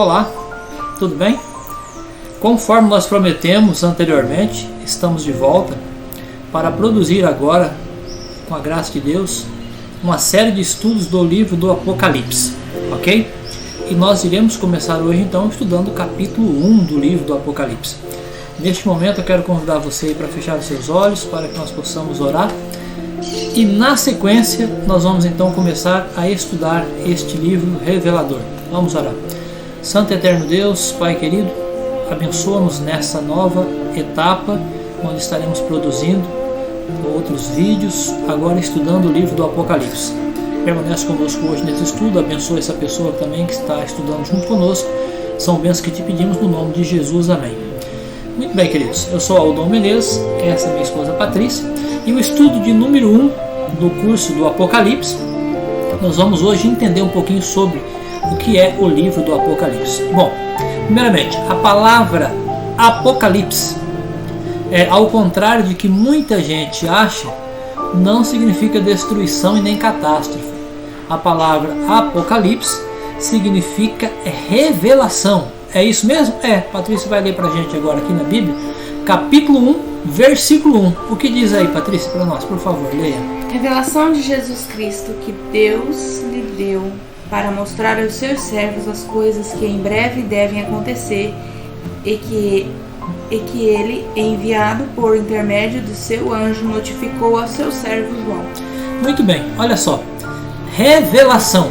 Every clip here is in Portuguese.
Olá, tudo bem? Conforme nós prometemos anteriormente, estamos de volta para produzir agora, com a graça de Deus, uma série de estudos do livro do Apocalipse, ok? E nós iremos começar hoje então estudando o capítulo 1 do livro do Apocalipse. Neste momento eu quero convidar você para fechar os seus olhos para que nós possamos orar. E na sequência nós vamos então começar a estudar este livro revelador. Vamos orar. Santo e eterno Deus, Pai querido, abençoa-nos nessa nova etapa onde estaremos produzindo outros vídeos, agora estudando o livro do Apocalipse. Permanece conosco hoje nesse estudo, abençoa essa pessoa também que está estudando junto conosco. São bênçãos que te pedimos no nome de Jesus, amém. Muito bem, queridos, eu sou Aldon Menezes, essa é minha esposa Patrícia, e o estudo de número 1 do curso do Apocalipse, nós vamos hoje entender um pouquinho sobre o que é o livro do Apocalipse. Bom, primeiramente, a palavra Apocalipse, ao contrário de que muita gente acha, não significa destruição e nem catástrofe. A palavra Apocalipse significa revelação. É isso mesmo? Patrícia vai ler para a gente agora aqui na Bíblia, capítulo 1, versículo 1. O que diz aí, Patrícia, para nós? Por favor, leia. Revelação de Jesus Cristo que Deus lhe deu para mostrar aos seus servos as coisas que em breve devem acontecer e que ele, enviado por intermédio do seu anjo, notificou ao seu servo João. Muito bem, olha só. Revelação.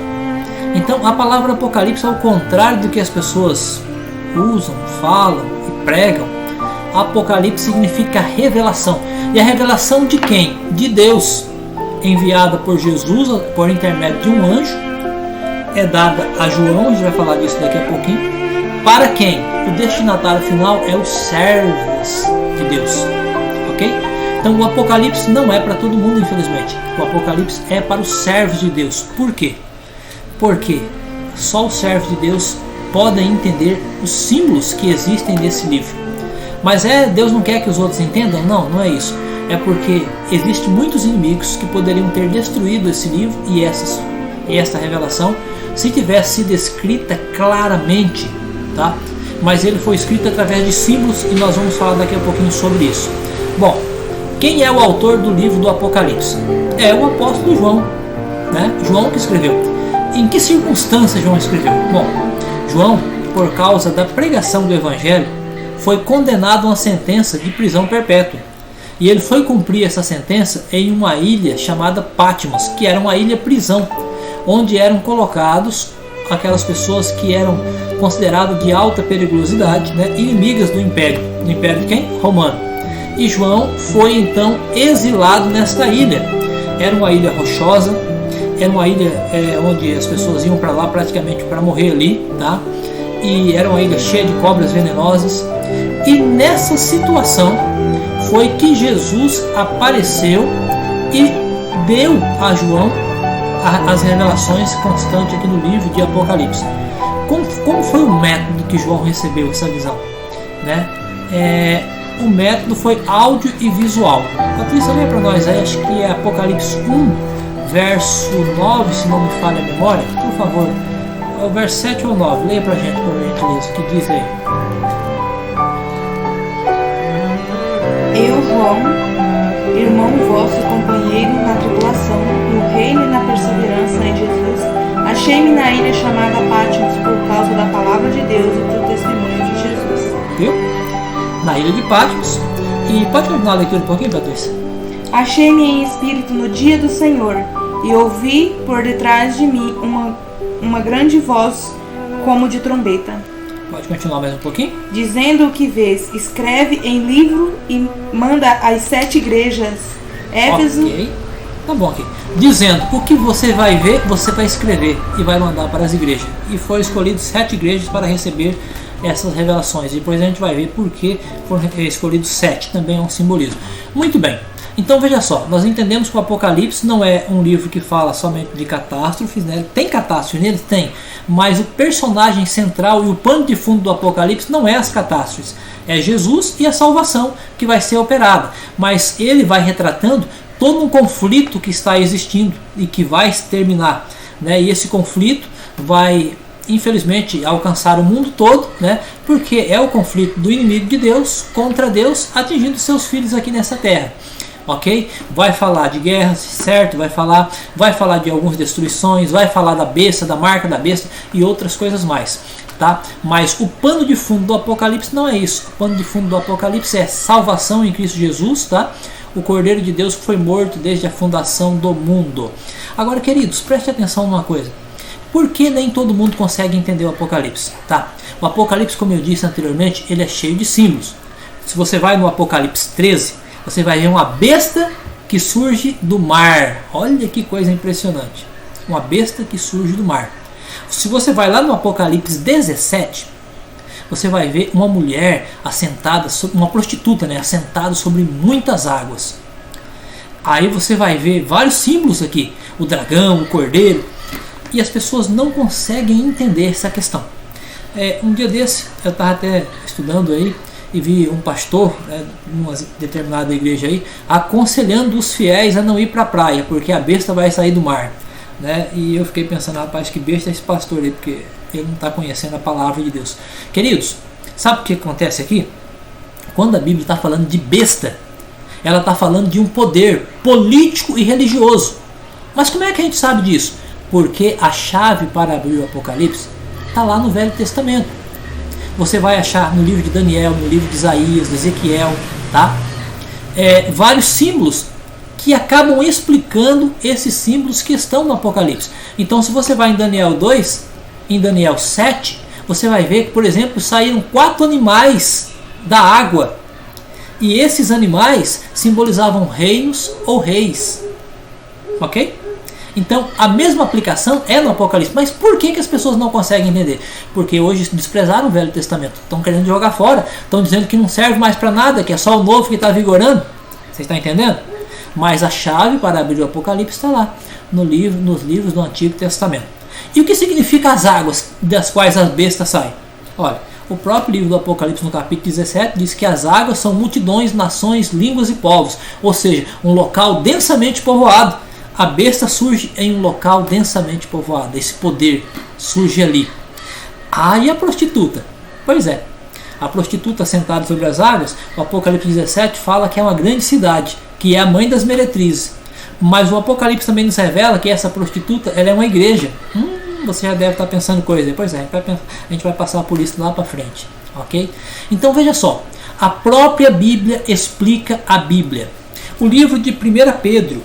Então, a palavra Apocalipse, ao contrário do que as pessoas usam, falam e pregam, Apocalipse significa revelação. E a revelação de quem? De Deus, enviada por Jesus por intermédio de um anjo, é dada a João, a gente vai falar disso daqui a pouquinho. Para quem? O destinatário final é os servos de Deus, ok? Então o Apocalipse não é para todo mundo, infelizmente. O Apocalipse é para os servos de Deus. Por quê? Porque só os servos de Deus podem entender os símbolos que existem nesse livro. Mas Deus não quer que os outros entendam? Não, não é isso. É porque existem muitos inimigos que poderiam ter destruído esse livro e essa revelação se tivesse sido escrita claramente, tá? Mas ele foi escrito através de símbolos e nós vamos falar daqui a pouquinho sobre isso. Bom, quem é o autor do livro do Apocalipse? É o apóstolo João, né? João que escreveu. Em que circunstâncias João escreveu? Bom, João, por causa da pregação do Evangelho, foi condenado a uma sentença de prisão perpétua. E ele foi cumprir essa sentença em uma ilha chamada Patmos, que era uma ilha-prisão, onde eram colocados aquelas pessoas que eram consideradas de alta periculosidade, né, inimigas do império. Do império de quem? Romano. E João foi então exilado nesta ilha. Era uma ilha rochosa, era uma ilha onde as pessoas iam para lá praticamente para morrer ali, tá? E era uma ilha cheia de cobras venenosas. E nessa situação foi que Jesus apareceu e deu a João as revelações constantes aqui no livro de Apocalipse. Como foi o método que João recebeu essa visão? Né? O método foi áudio e visual. Patrícia, lê para nós aí, acho que é Apocalipse 1, verso 9, se não me falha a memória. Por favor, é o verso 7 ou 9, leia para a gente, por gentileza, o que diz aí. Eu, João, irmão vosso e companheiro na tribulação, no reino e na perseverança em Jesus, achei-me na ilha chamada Patmos por causa da palavra de Deus e do testemunho de Jesus. Viu? Na ilha de Patmos. E pode continuar a leitura um pouquinho, Patrícia? Achei-me em espírito no dia do Senhor e ouvi por detrás de mim uma grande voz como de trombeta. Pode continuar mais um pouquinho? Dizendo o que vês, escreve em livro e manda às 7 igrejas. Éfeso. Ok, tá bom aqui. Dizendo o que você vai ver, você vai escrever e vai mandar para as igrejas. E foram escolhidas 7 igrejas para receber essas revelações. Depois a gente vai ver por que foram escolhidos 7. Também é um simbolismo. Muito bem. Então veja só, nós entendemos que o Apocalipse não é um livro que fala somente de catástrofes, né? Tem catástrofes nele? Tem, mas o personagem central e o pano de fundo do Apocalipse não é as catástrofes, é Jesus e a salvação que vai ser operada, mas ele vai retratando todo um conflito que está existindo e que vai terminar, né? E esse conflito vai infelizmente, alcançar o mundo todo, né? Porque é o conflito do inimigo de Deus contra Deus atingindo seus filhos aqui nessa terra. Ok? Vai falar de guerras, certo? Vai falar de algumas destruições, vai falar da besta, da marca da besta e outras coisas mais. Tá? Mas o pano de fundo do Apocalipse não é isso. O pano de fundo do Apocalipse é salvação em Cristo Jesus, tá? O Cordeiro de Deus que foi morto desde a fundação do mundo. Agora, queridos, preste atenção numa coisa. Por que nem todo mundo consegue entender o Apocalipse? Tá? O Apocalipse, como eu disse anteriormente, ele é cheio de símbolos. Se você vai no Apocalipse 13, você vai ver uma besta que surge do mar. Olha que coisa impressionante. Uma besta que surge do mar. Se você vai lá no Apocalipse 17, você vai ver uma mulher assentada, uma prostituta, né, assentada sobre muitas águas. Aí você vai ver vários símbolos aqui, o dragão, o cordeiro, e as pessoas não conseguem entender essa questão. Um dia desse, eu estava até estudando aí e vi um pastor, né, numa determinada igreja aí, aconselhando os fiéis a não ir para a praia, porque a besta vai sair do mar. Né? E eu fiquei pensando, rapaz, que besta é esse pastor aí, porque ele não está conhecendo a palavra de Deus. Queridos, sabe o que acontece aqui? Quando a Bíblia está falando de besta, ela está falando de um poder político e religioso. Mas como é que a gente sabe disso? Porque a chave para abrir o Apocalipse está lá no Velho Testamento. Você vai achar no livro de Daniel, no livro de Isaías, de Ezequiel, tá? Vários símbolos que acabam explicando esses símbolos que estão no Apocalipse. Então, se você vai em Daniel 2, em Daniel 7, você vai ver que, por exemplo, saíram 4 animais da água. E esses animais simbolizavam reinos ou reis. Ok? Então, a mesma aplicação é no Apocalipse. Mas por que as pessoas não conseguem entender? Porque hoje desprezaram o Velho Testamento. Estão querendo jogar fora. Estão dizendo que não serve mais para nada, que é só o novo que está vigorando. Vocês estão entendendo? Mas a chave para abrir o Apocalipse está lá, nos livros do Antigo Testamento. E o que significa as águas das quais as bestas saem? Olha, o próprio livro do Apocalipse, no capítulo 17, diz que as águas são multidões, nações, línguas e povos. Ou seja, um local densamente povoado. A besta surge em um local densamente povoado. Esse poder surge ali. E a prostituta? Pois é, a prostituta sentada sobre as águas, o Apocalipse 17 fala que é uma grande cidade, que é a mãe das meretrizes. Mas o Apocalipse também nos revela que essa prostituta, ela é uma igreja. Você já deve estar pensando coisa. Pois é, a gente vai passar por isso lá para frente. Ok? Então veja só, a própria Bíblia explica a Bíblia. O livro de 1 Pedro,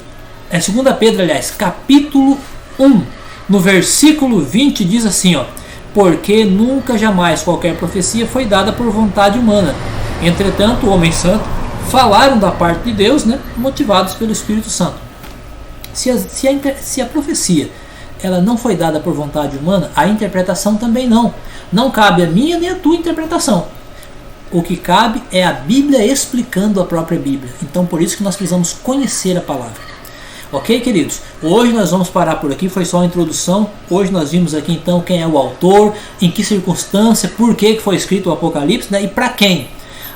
2 Pedro, aliás, capítulo 1, no versículo 20 diz assim, ó: porque nunca jamais qualquer profecia foi dada por vontade humana. Entretanto, o homem santo falaram da parte de Deus, né, motivados pelo Espírito Santo. Se a profecia ela não foi dada por vontade humana, a interpretação também não. Não cabe a minha nem a tua interpretação. O que cabe é a Bíblia explicando a própria Bíblia. Então, por isso que nós precisamos conhecer a palavra. Ok, queridos? Hoje nós vamos parar por aqui, foi só a introdução. Hoje nós vimos aqui então quem é o autor, em que circunstância, por que foi escrito o Apocalipse, né, e para quem.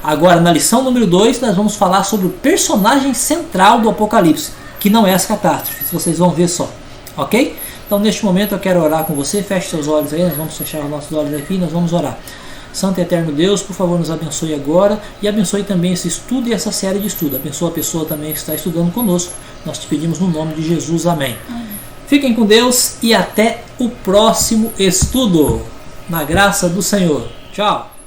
Agora, na lição número 2, nós vamos falar sobre o personagem central do Apocalipse, que não é as catástrofes, vocês vão ver só. Ok? Então, neste momento eu quero orar com você. Feche seus olhos aí, nós vamos fechar os nossos olhos aqui e nós vamos orar. Santo e eterno Deus, por favor, nos abençoe agora e abençoe também esse estudo e essa série de estudo. Abençoe a pessoa também que está estudando conosco. Nós te pedimos no nome de Jesus. Amém. Fiquem com Deus e até o próximo estudo. Na graça do Senhor. Tchau.